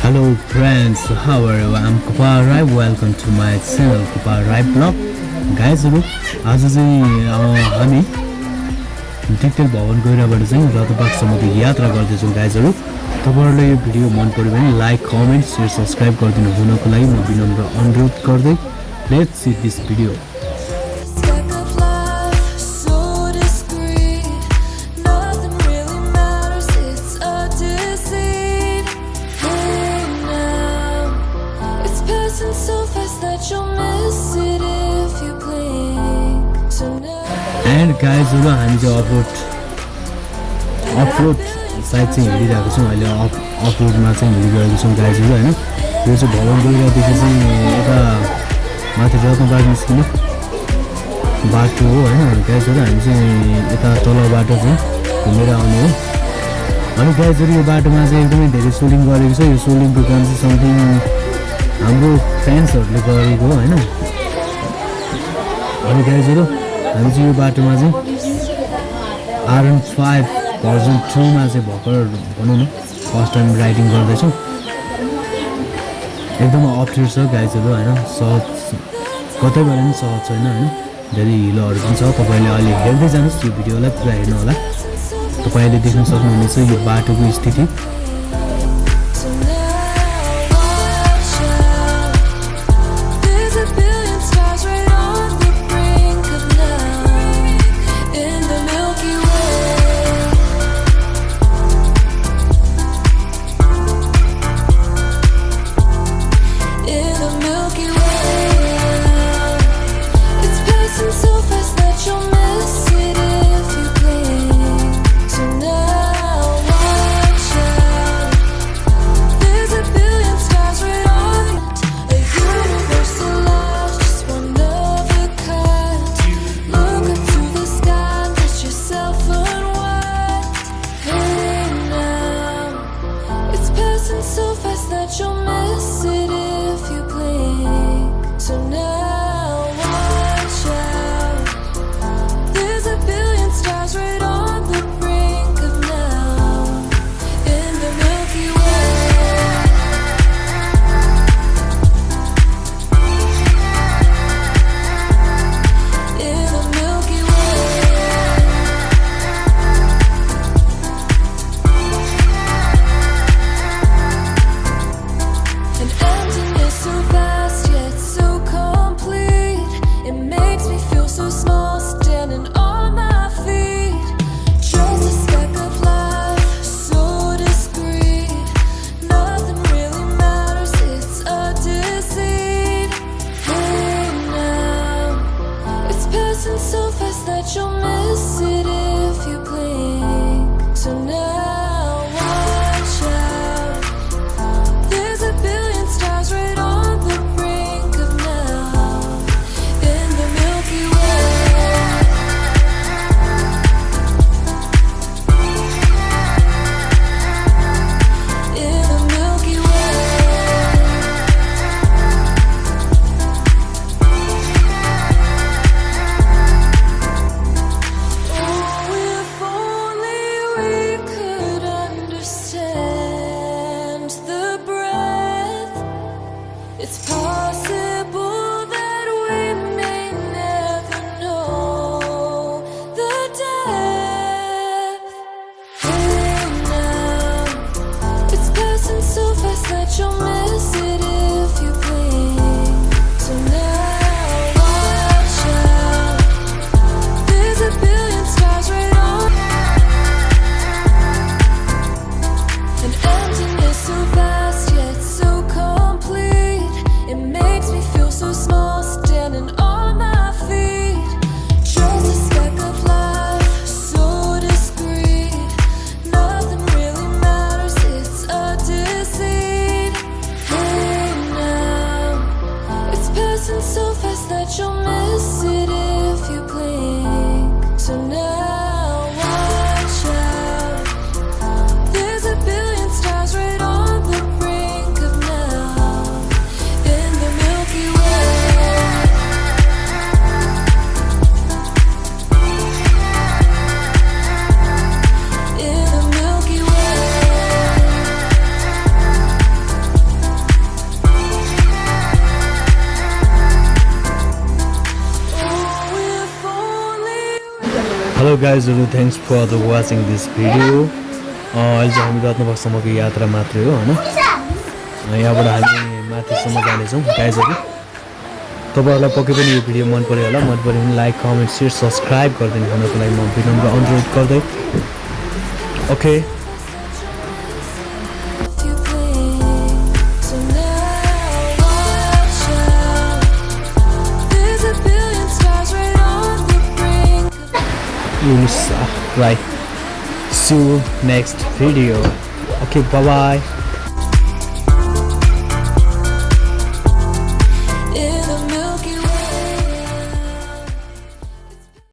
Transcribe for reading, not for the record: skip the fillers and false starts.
Hello friends, how are you? I'm Gopal Rai. Welcome to my channel Gopal Rai Blog. गाइजहरु आज चाहिँ हामी detail भवन गइराबाट चाहिँ रतबागसम्मको यात्रा गर्दैछौँ गाइजहरु। तपाईहरुले यो भिडियो मन पर्यो भने लाइक, कमेन्ट, शेयर, सब्स्क्राइब गरिदिनु हुनको लागि म विनम्र अनुरोध गर्दै let's see this video. And गाइजहरु हामी चाहिँ अपलोड साइड चाहिँ हेरिरहेको छौँ। अहिले अपलोडमा चाहिँ हेरिरहेको छौँ गाइजहरु हैन। यो चाहिँ भवन गइरहेदेखि चाहिँ यता माथि रत्नबाग निस्किने बाटो हो हैन गाइजहरु। हामी चाहिँ यता तलबाट चाहिँ घुमेर आउने हो। अनि गाइजहरु यो बाटोमा चाहिँ एकदमै धेरै सोलिङ गरेको छ। यो सोलिङको काम चाहिँ समथिङ हाम्रो फ्रेन्ड्सहरुले गरेको हो हैन। अनि गाइजहरु हामी चाहिँ यो बाटोमा चाहिँ R15 भर्जन 2 मा चाहिँ भर्खर भनौँ न फर्स्ट टाइम राइडिङ गर्दैछौँ। एकदमै अप्ठ्यारो छ गाइजहरु हैन। सहज कतैबाट पनि सहज छैन हैन। धेरै हिलहरू पनि छ। तपाईले अहिले हेर्दै जानुहोस् यो भिडियोलाई पुरा हेर्नु होला। तपाईले देख्न सक्नुहुनेछ यो बाटोको स्थिति। An emptiness so vast yet so complete. It hello गाइजहरू, thanks for the watching this video. अहिले चाहिँ हामी रत्नपक्षसम्मको यात्रा मात्रै हो होइन। यहाँबाट हामी माथिसम्म जानेछौँ गाइजहरू। तपाईँहरूलाई पक्कै पनि यो भिडियो मन पऱ्यो होला। मन पऱ्यो भने लाइक, कमेन्ट, सेयर, सब्सक्राइब गरिदिनु हुनको लागि म विनम्र अनुरोध गर्दै okay. Right. See you next video. Okay, bye bye.